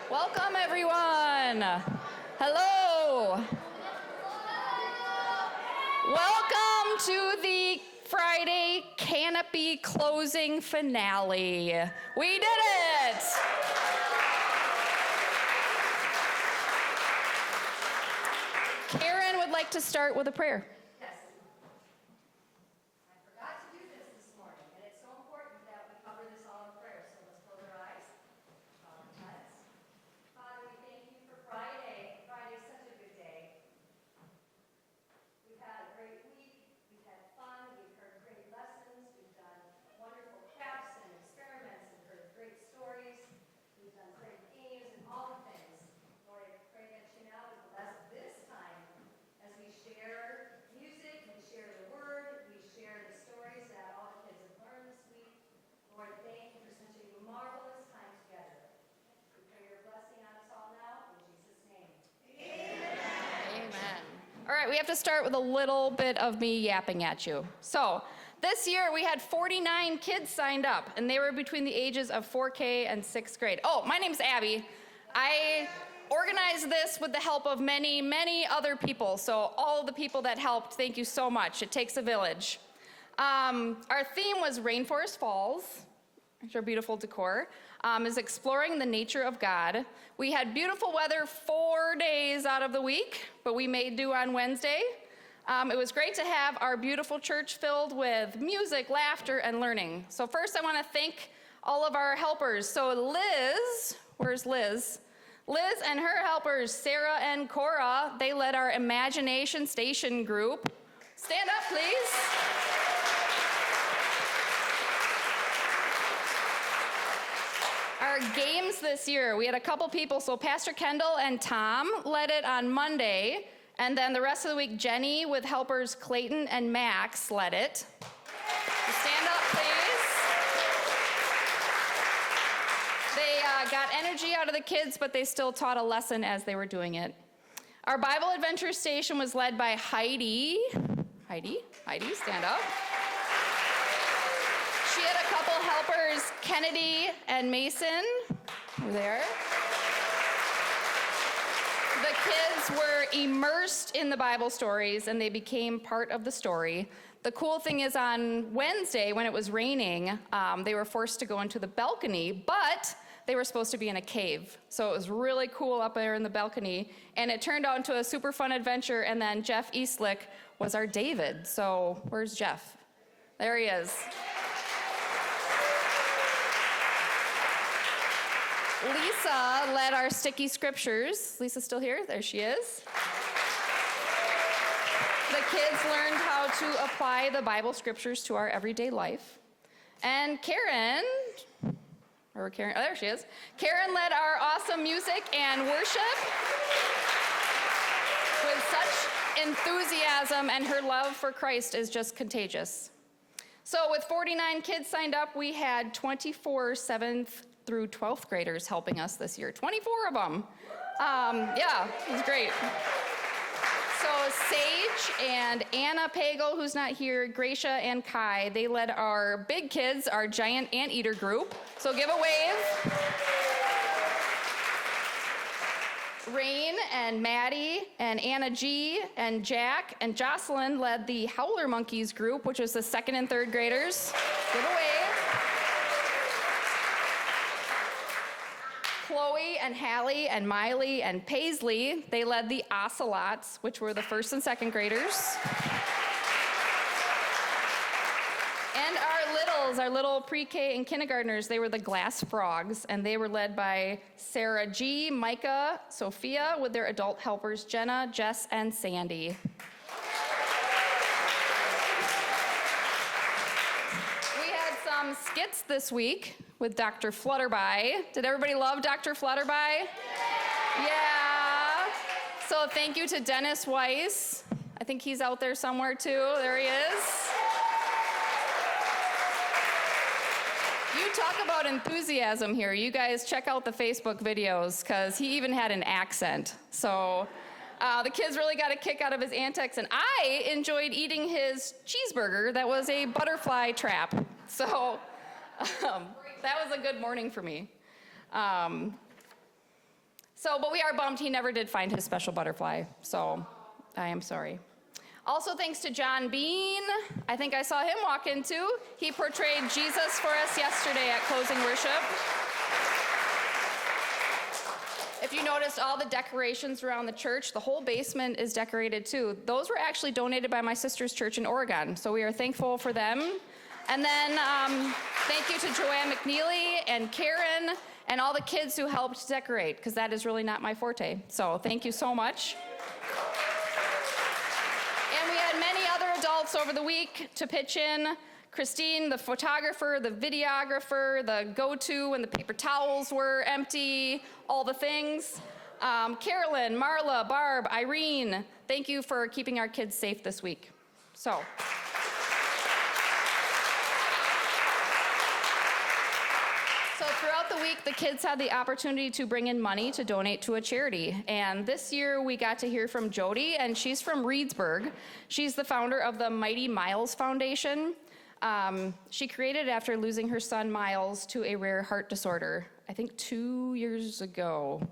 Welcome, everyone. Hello. Welcome to the Friday Canopy closing finale. We did it. Karen would like to start with a prayer. All right, we have to start with a little bit of me yapping at you. So this year we had 49 kids signed up, and they were between the ages of 4K and 6th grade. Oh, my name's Abby. I organized this with the help of many, many other people. So all of the people that helped, thank you so much. It takes a village. Our theme was Rainforest Falls, which are beautiful decor, is exploring the nature of God. We had beautiful weather 4 days out of the week, but we made do on Wednesday. It was great to have our beautiful church filled with music, laughter, and learning. So first I want to thank all of our helpers. So Liz, where's Liz? Liz and her helpers, Sarah and Cora, they led our Imagination Station group. Stand up, please. Our games this year, we had a couple people, so Pastor Kendall and Tom led it on Monday, and then the rest of the week, Jenny with helpers Clayton and Max led it. Stand up, please. They got energy out of the kids, but they still taught a lesson as they were doing it. Our Bible Adventure Station was led by Heidi. Heidi, stand up. She had a couple helpers, Kennedy and Mason, over there. The kids were immersed in the Bible stories, and they became part of the story. The cool thing is on Wednesday, when it was raining, they were forced to go into the balcony, but they were supposed to be in a cave. So it was really cool up there in the balcony, and it turned out into a super fun adventure, and then Jeff Eastlick was our David. So where's Jeff? There he is. Lisa led our sticky scriptures. Lisa's still here? There she is. The kids learned how to apply the Bible scriptures to our everyday life. And Karen, oh, there she is. Karen led our awesome music and worship with such enthusiasm, and her love for Christ is just contagious. So with 49 kids signed up, we had 24 7th through 12th graders helping us this year. 24 of them. Yeah, it was great. So Sage and Anna Pagel, who's not here, Gracia and Kai, they led our big kids, our giant anteater group. So give a wave. Rain and Maddie and Anna G and Jack and Jocelyn led the Howler Monkeys group, which is the 2nd and 3rd graders. Give a wave. Chloe and Hallie and Miley and Paisley, they led the Ocelots, which were the 1st and 2nd graders. And our little pre-K and kindergartners, they were the Glass Frogs, and they were led by Sarah G, Micah, Sophia, with their adult helpers Jenna, Jess, and Sandy. We had some skits this week with Dr. Flutterby. Did everybody love Dr. Flutterby? Yeah. So thank you to Dennis Weiss. I think he's out there somewhere too. There he is. You talk about enthusiasm here. You guys check out the Facebook videos, because he even had an accent. So the kids really got a kick out of his antics, and I enjoyed eating his cheeseburger that was a butterfly trap. So that was a good morning for me. So, but we are bummed he never did find his special butterfly. So I am sorry. Also, thanks to John Bean. I think I saw him walk in too. He portrayed Jesus for us yesterday at closing worship. If you noticed all the decorations around the church, the whole basement is decorated too. Those were actually donated by my sister's church in Oregon, so we are thankful for them. And then thank you to Joanne McNeely and Karen and all the kids who helped decorate, because that is really not my forte. So thank you so much. And we had many other adults over the week to pitch in. Christine, the photographer, the videographer, the go-to when the paper towels were empty, all the things. Carolyn, Marla, Barb, Irene, thank you for keeping our kids safe this week. So throughout the week, the kids had the opportunity to bring in money to donate to a charity. And this year, we got to hear from Jody, and she's from Reedsburg. She's the founder of the Mighty Miles Foundation. She created it after losing her son, Miles, to a rare heart disorder, I think 2 years ago. I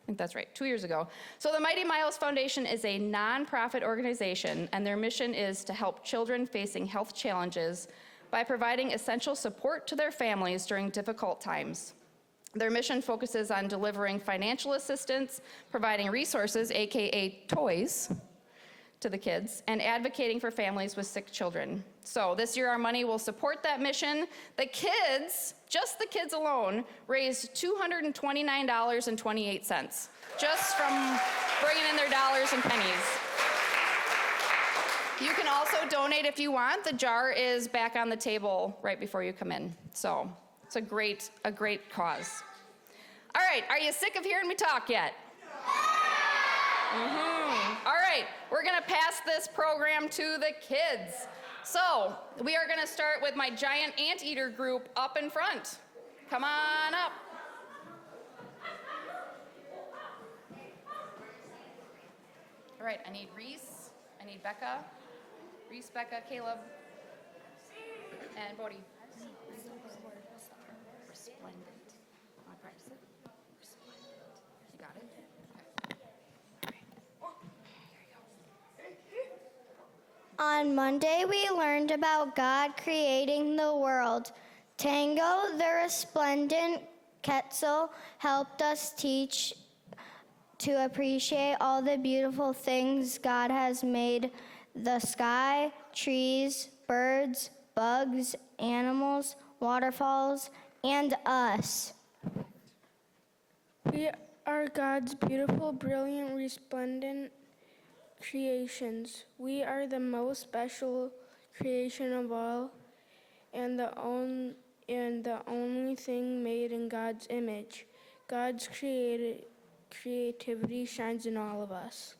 think that's right, 2 years ago. So the Mighty Miles Foundation is a nonprofit organization, and their mission is to help children facing health challenges by providing essential support to their families during difficult times. Their mission focuses on delivering financial assistance, providing resources, AKA toys, to the kids, and advocating for families with sick children. So this year our money will support that mission. The kids, just the kids alone, raised $229.28 just from bringing in their dollars and pennies. You can also donate if you want. The jar is back on the table right before you come in. So it's a great cause. All right, are you sick of hearing me talk yet? All right, we're gonna pass this program to the kids. So we are gonna start with my giant anteater group up in front. Come on up. All right, I need Reese, I need Becca. Reese, Becca, Caleb, and Bodie. Resplendent. Want to practice it? Resplendent. You got it? Okay. All right. Here you go. On Monday, we learned about God creating the world. Tango, the resplendent Quetzal, helped us teach to appreciate all the beautiful things God has made: the sky, trees, birds, bugs, animals, waterfalls, and us. We are God's beautiful, brilliant, resplendent creations. We are the most special creation of all, and the only thing made in God's image. God's creativity shines in all of us.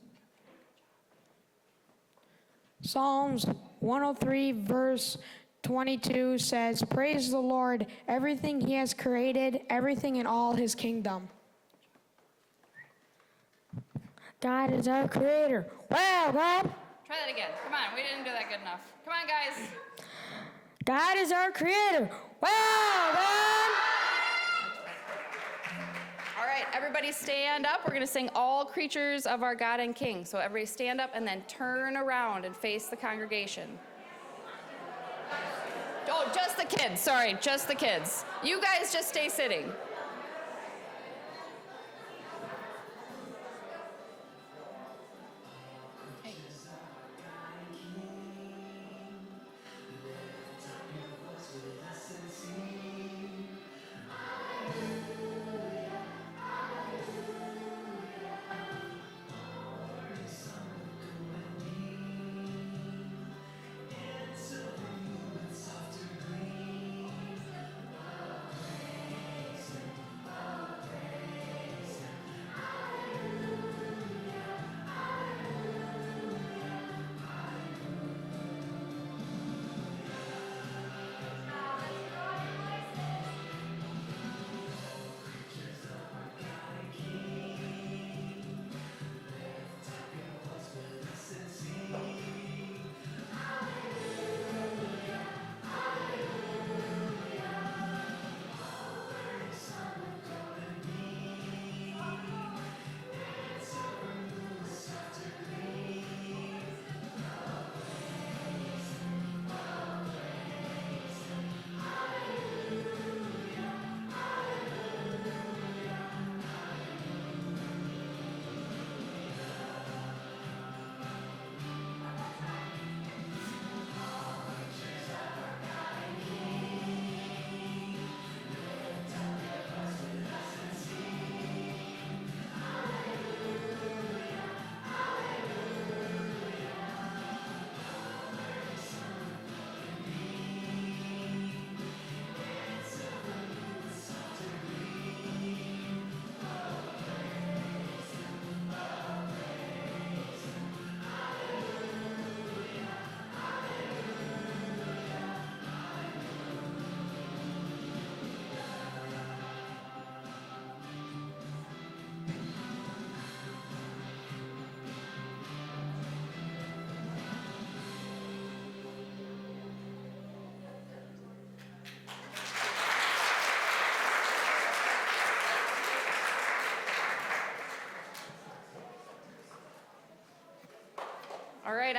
Psalms 103 verse 22 says, "Praise the Lord, everything he has created, everything in all his kingdom." God is our creator. Wow, God. Try that again. Come on, we didn't do that good enough. Come on, guys. God is our creator. Wow, God. All right, everybody stand up. We're going to sing All Creatures of Our God and King. So everybody stand up and then turn around and face the congregation. Oh, just the kids. Sorry, just the kids. You guys just stay sitting.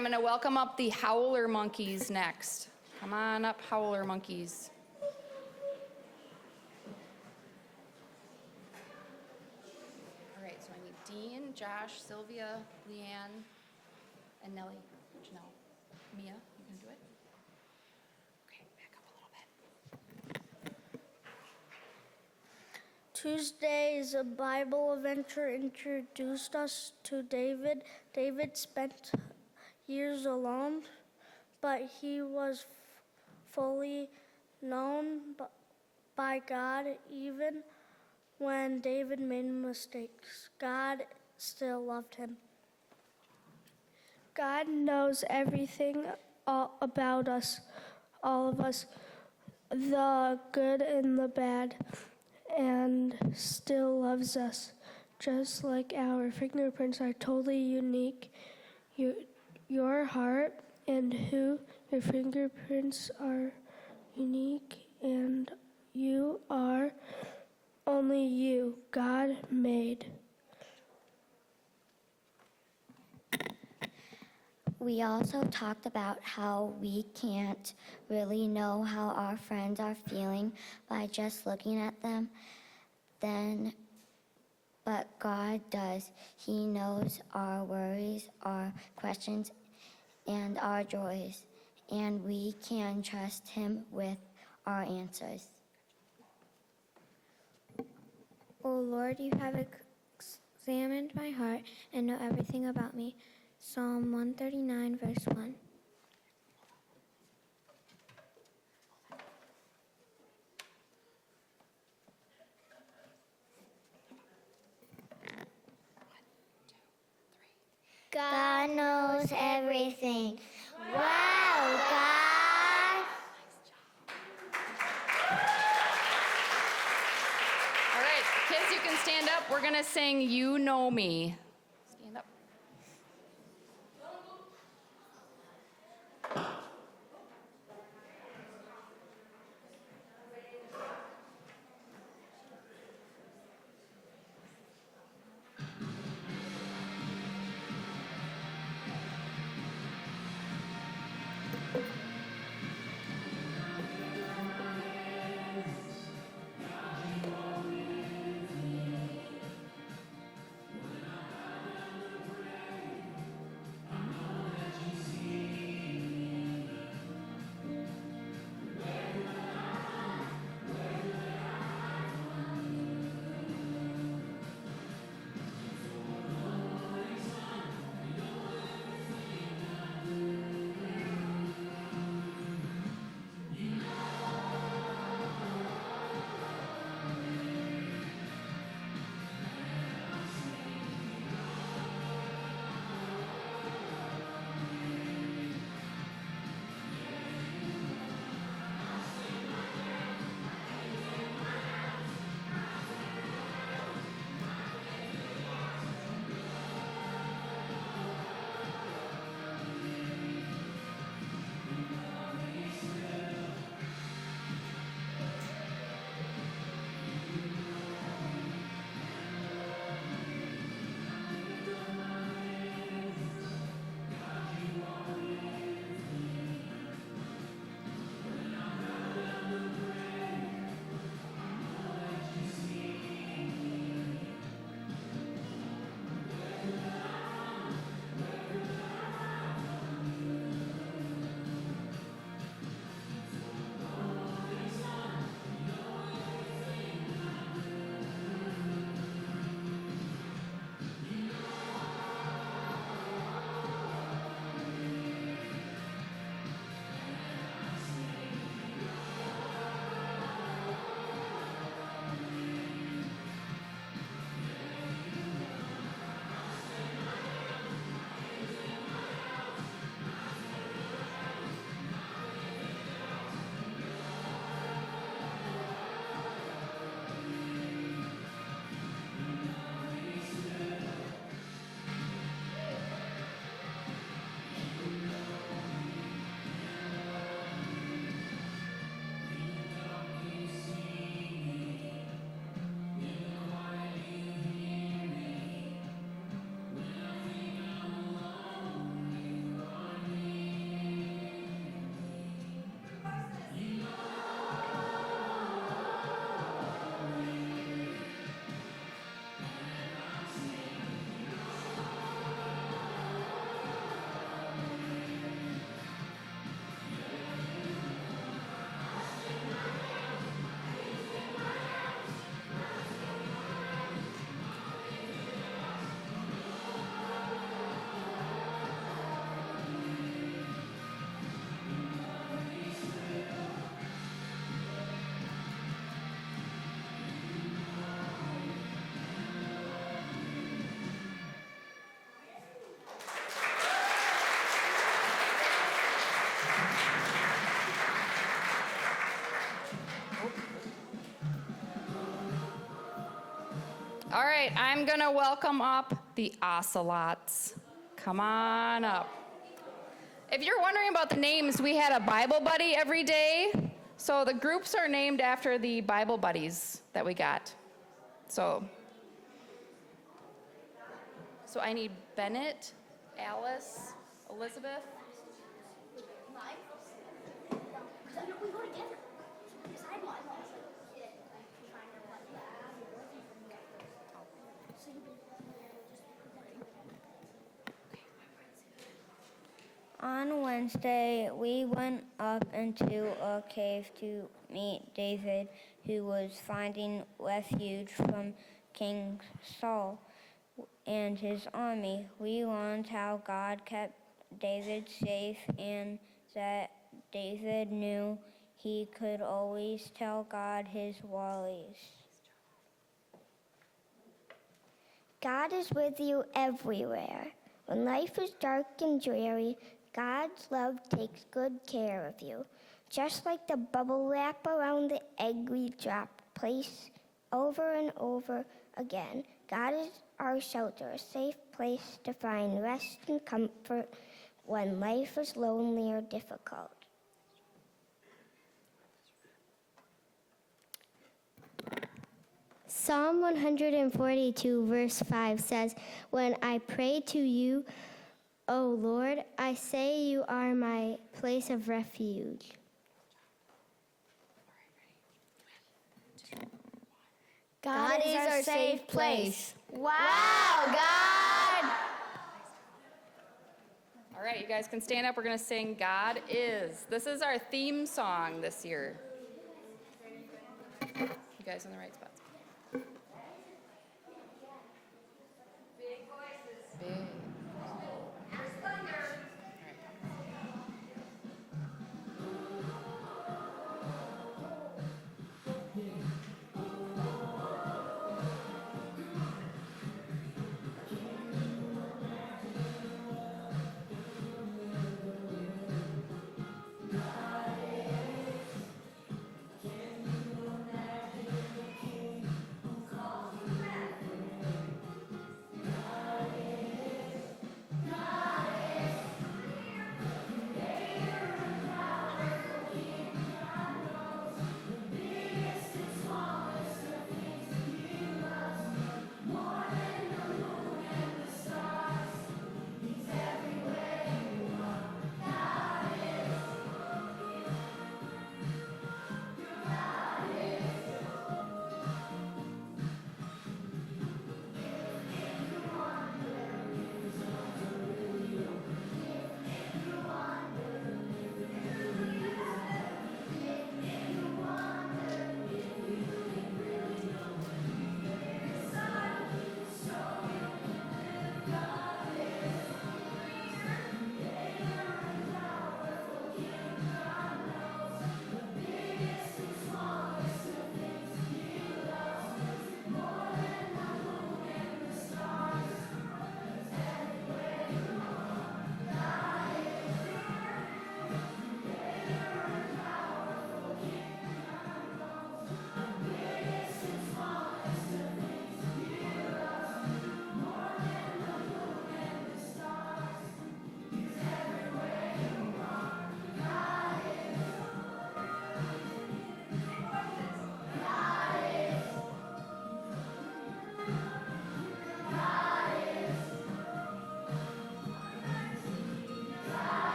I'm going to welcome up the howler monkeys next. Come on up, howler monkeys. All right, so I need Dean, Josh, Sylvia, Leanne, and Nellie. Janelle. Mia, you can do it? Okay, back up a little bit. Tuesday's Bible adventure introduced us to David. David spent years alone, but he was fully known by God. Even when David made mistakes, God still loved him. God knows everything about us, all of us, the good and the bad, and still loves us. Just like our fingerprints are totally unique, your heart and who your fingerprints are unique, and you are only you, God made. We also talked about how we can't really know how our friends are feeling by just looking at them. But God does. He knows our worries, our questions, and our joys, and we can trust Him with our answers. O Lord, you have examined my heart and know everything about me. Psalm 139, verse 1. God knows everything. Wow, God! All right, kids, you can stand up. We're going to sing You Know Me. Stand up. All right, I'm going to welcome up the ocelots. Come on up. If you're wondering about the names, we had a Bible buddy every day. So the groups are named after the Bible buddies that we got. So I need Bennett, Alice, Elizabeth. On Wednesday, we went up into a cave to meet David, who was finding refuge from King Saul and his army. We learned how God kept David safe and that David knew he could always tell God his worries. God is with you everywhere. When life is dark and dreary, God's love takes good care of you. Just like the bubble wrap around the egg we drop, place over and over again. God is our shelter, a safe place to find rest and comfort when life is lonely or difficult. Psalm 142, verse 5 says, "When I pray to you, O Lord, I say you are my place of refuge." God is our safe place. Wow, God! All right, you guys can stand up. We're going to sing God Is. This is our theme song this year. You guys in the right spots. Big voices. Big. There's thunder.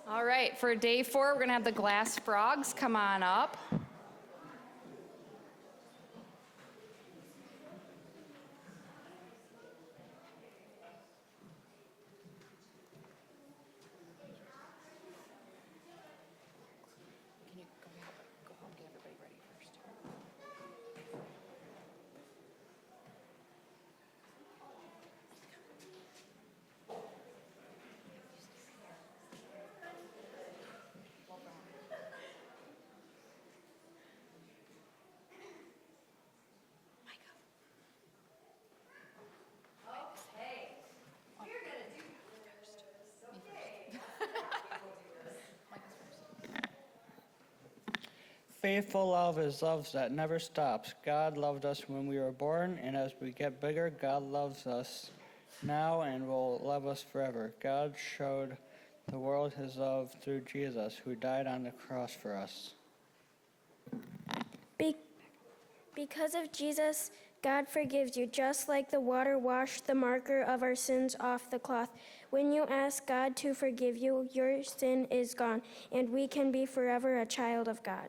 All right, for day 4, we're going to have the glass frogs come on up. Can you go home and get everybody ready first? faithful love is love that never stops. God loved us when we were born, and as we get bigger, God loves us now and will love us forever. God showed the world his love through Jesus, who died on the cross for us. Because of Jesus, God forgives you, just like the water washed the marker of our sins off the cloth. When you ask God to forgive you, your sin is gone, and we can be forever a child of God.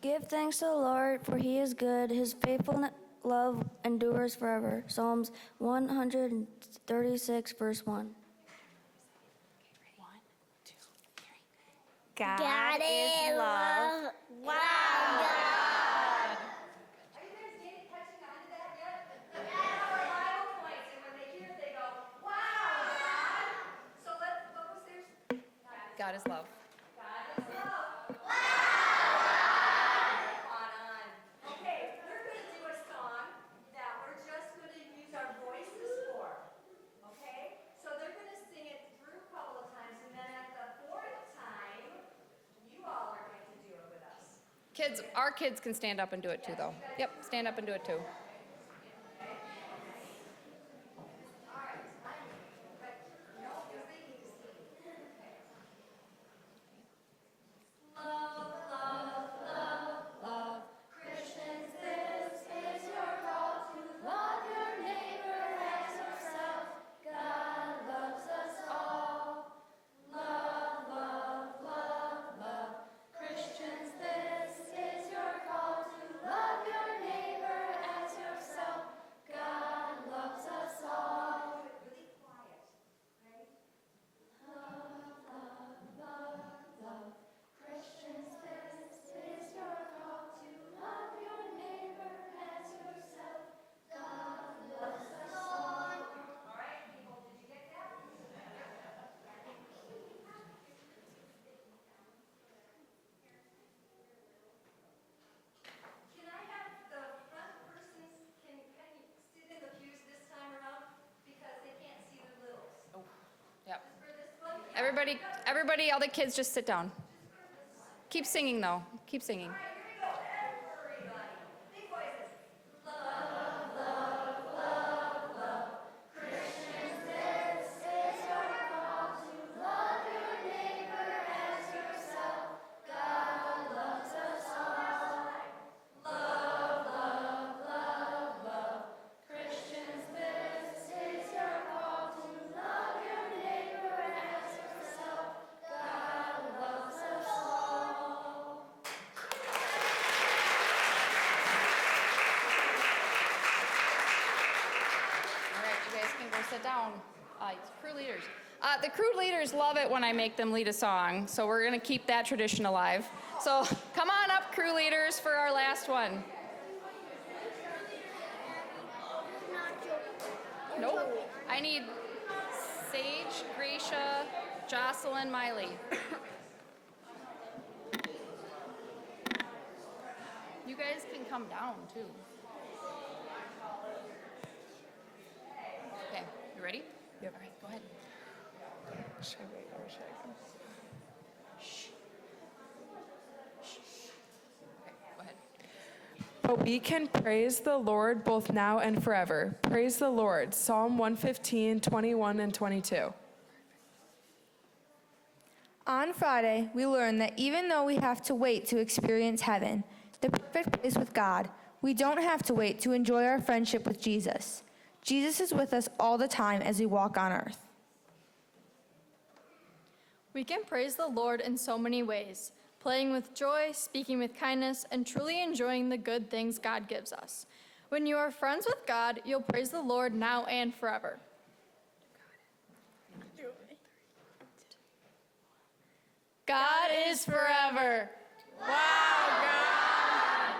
Give thanks to the Lord, for he is good. His faithful love endures forever. Psalms 136, verse 1. God is love. Wow, God. Are you guys catching on to that yet? We add our Bible points, and when they hear it, they go, wow, God. So what was theirs? God is love. God is love. Wow. On. Okay, we're going to do a song that we're just going to use our voices for. Okay? So they're going to sing it through a couple of times, and then at the fourth time, you all are going to do it with us. Kids, our kids can stand up and do it too, though. Yep, stand up and do it too. Everybody, all the kids just sit down. Keep singing though, keep singing. Sit down. Crew leaders. The crew leaders love it when I make them lead a song, so we're going to keep that tradition alive. So come on up, crew leaders, for our last one. No, I need Sage, Gracia, Jocelyn, Miley. You guys can come down, too. Okay, you ready? Yep. All right, go ahead. Should I wait or should I go? Shh. Okay, go ahead. But we can praise the Lord both now and forever. Praise the Lord. Psalm 115, 21 and 22. On Friday, we learned that even though we have to wait to experience heaven, the perfect place with God, we don't have to wait to enjoy our friendship with Jesus. Jesus is with us all the time as we walk on earth. We can praise the Lord in so many ways, playing with joy, speaking with kindness, and truly enjoying the good things God gives us. When you are friends with God, you'll praise the Lord now and forever. God is forever. Wow, God.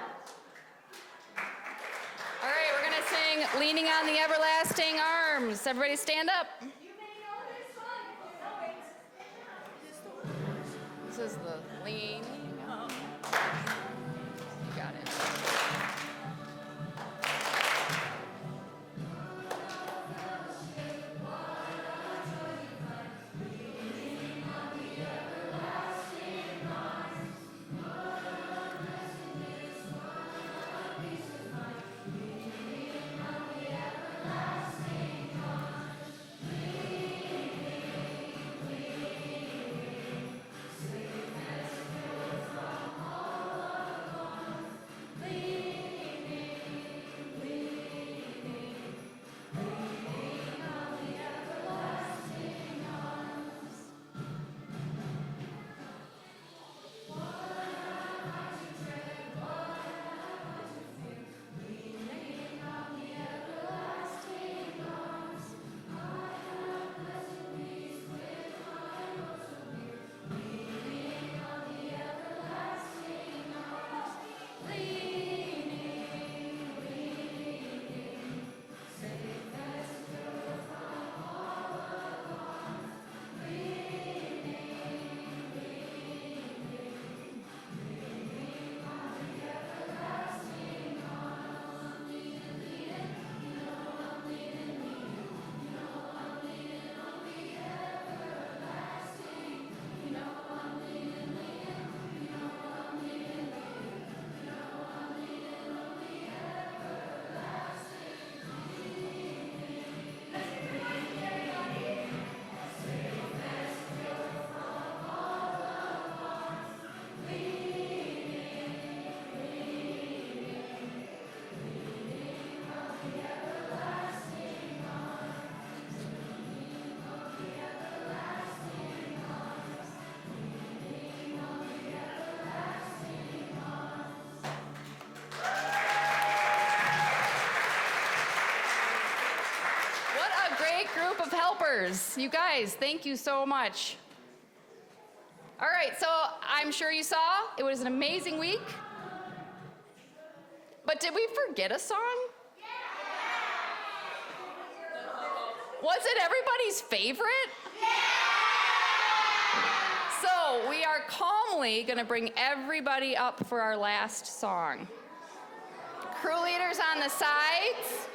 All right, we're going to sing Leaning on the Everlasting Arms. Everybody stand up. This is the leaning on. You got it. group of helpers. You guys, thank you so much. All right, so I'm sure you saw it was an amazing week. But did we forget a song? Was it everybody's favorite? So we are calmly going to bring everybody up for our last song. Crew leaders on the sides.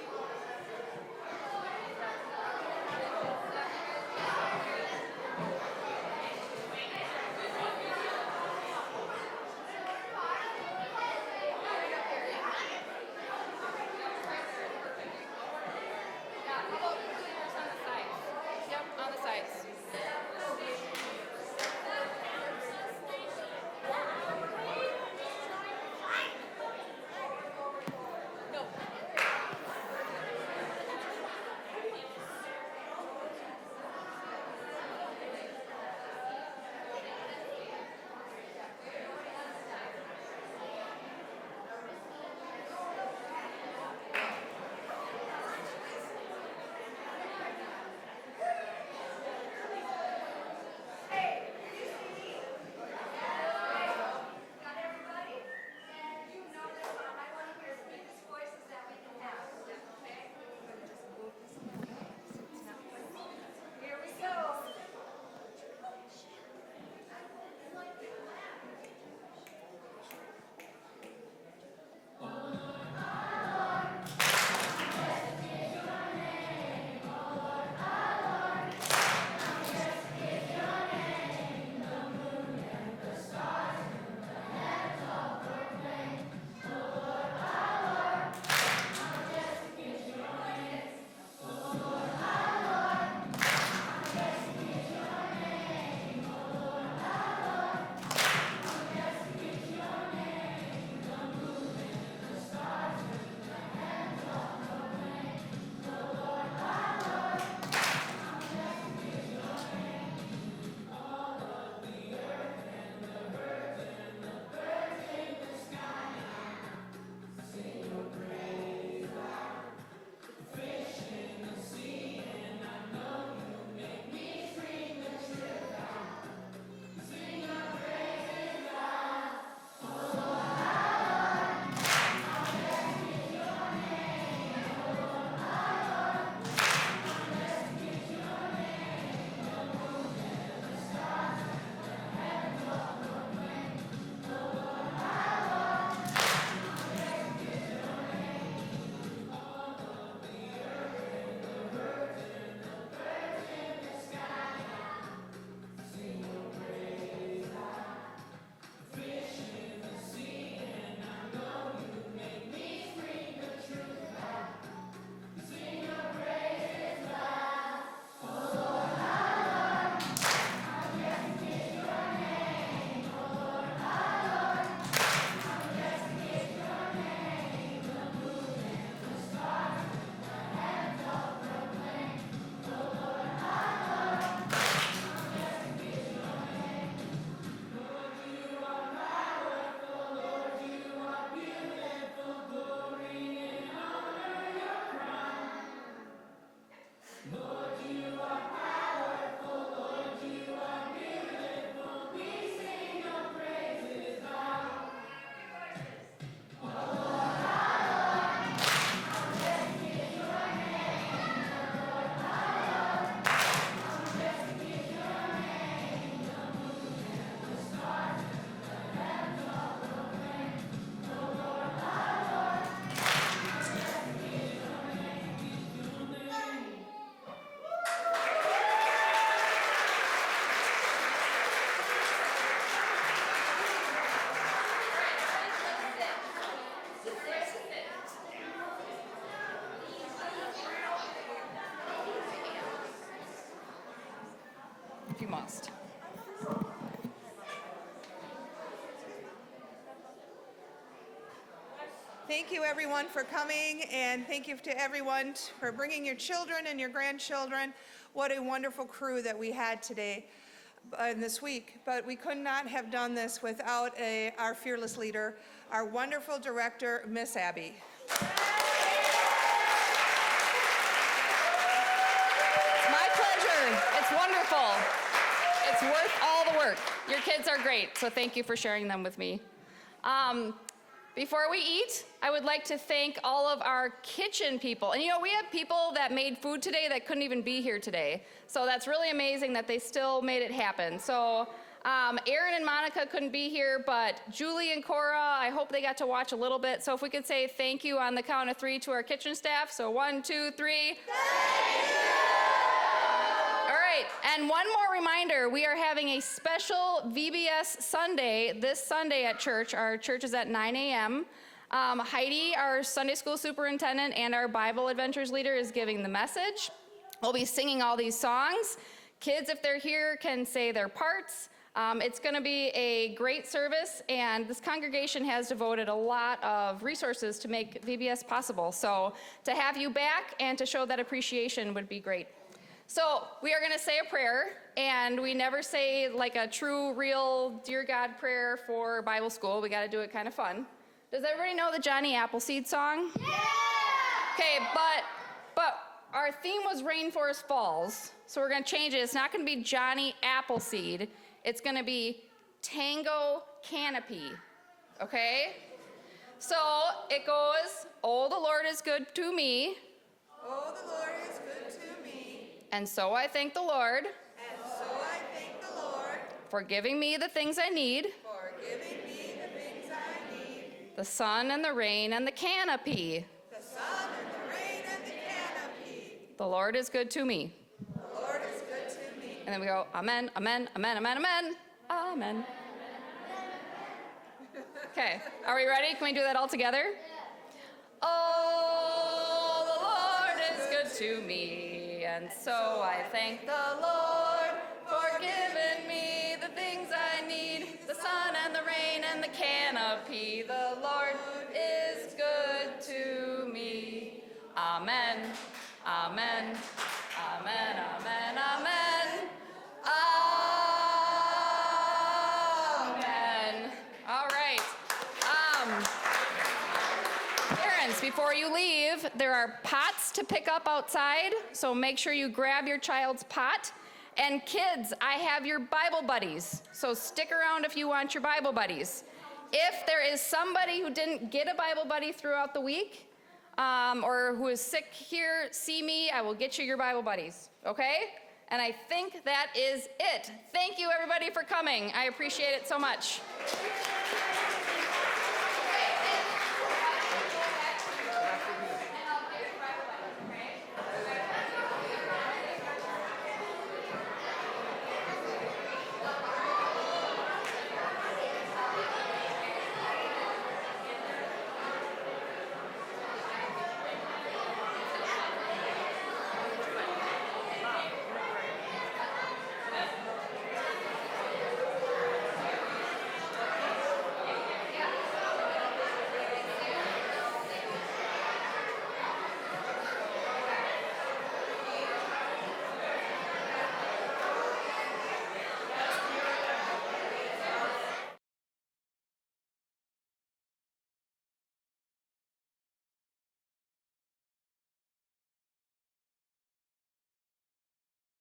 if you must. Thank you, everyone, for coming, and thank you to everyone for bringing your children and your grandchildren. What a wonderful crew that we had today and this week. But we could not have done this without our fearless leader, our wonderful director, Miss Abby. It's my It's wonderful. It's worth all the work. Your kids are great, so thank you for sharing them with me. Before we eat, I would like to thank all of our kitchen people. And we have people that made food today that couldn't even be here today. So that's really amazing that they still made it happen. So Aaron and Monica couldn't be here, but Julie and Cora, I hope they got to watch a little bit. So if we could say thank you on the count of 3 to our kitchen staff. So 1, 2, 3. Thank you! All right, and one more reminder, we are having a special VBS Sunday this Sunday at church. Our church is at 9 a.m. Heidi, our Sunday school superintendent, and our Bible Adventures leader is giving the message. We'll be singing all these songs. Kids, if they're here, can say their parts. It's going to be a great service, and this congregation has devoted a lot of resources to make VBS possible. So to have you back and to show that appreciation would be great. So we are going to say a prayer, and we never say like a true, real, dear God prayer for Bible school. We got to do it kind of fun. Does everybody know the Johnny Appleseed song? Yeah! Okay, but our theme was Rainforest Falls, so we're going to change it. It's not going to be Johnny Appleseed. It's going to be Tango Canopy, okay? So it goes, oh, the Lord is good to me. Oh, the Lord is good to me. And so I thank the Lord. And so I thank the Lord. For giving me the things I need. For giving me the things I need. The sun and the rain and the canopy. The sun and the rain and the canopy. The Lord is good to me. The Lord is good to me. And then we go, amen, amen, amen, amen, amen, amen. Okay, are we ready? Can we do that all together? Yeah. Oh, the Lord is good to me, and so I thank the Lord for giving me the things I need, the sun and the rain and the canopy. The Lord is good to me. Amen, amen, amen, amen, amen. Amen. All right. Parents, before you leave, there are pots to pick up outside, so make sure you grab your child's pot. And kids, I have your Bible buddies, so stick around if you want your Bible buddies. If there is somebody who didn't get a Bible buddy throughout the week, or who is sick here, see me, I will get you your Bible buddies, okay? And I think that is it. Thank you, everybody, for coming. I appreciate it so much.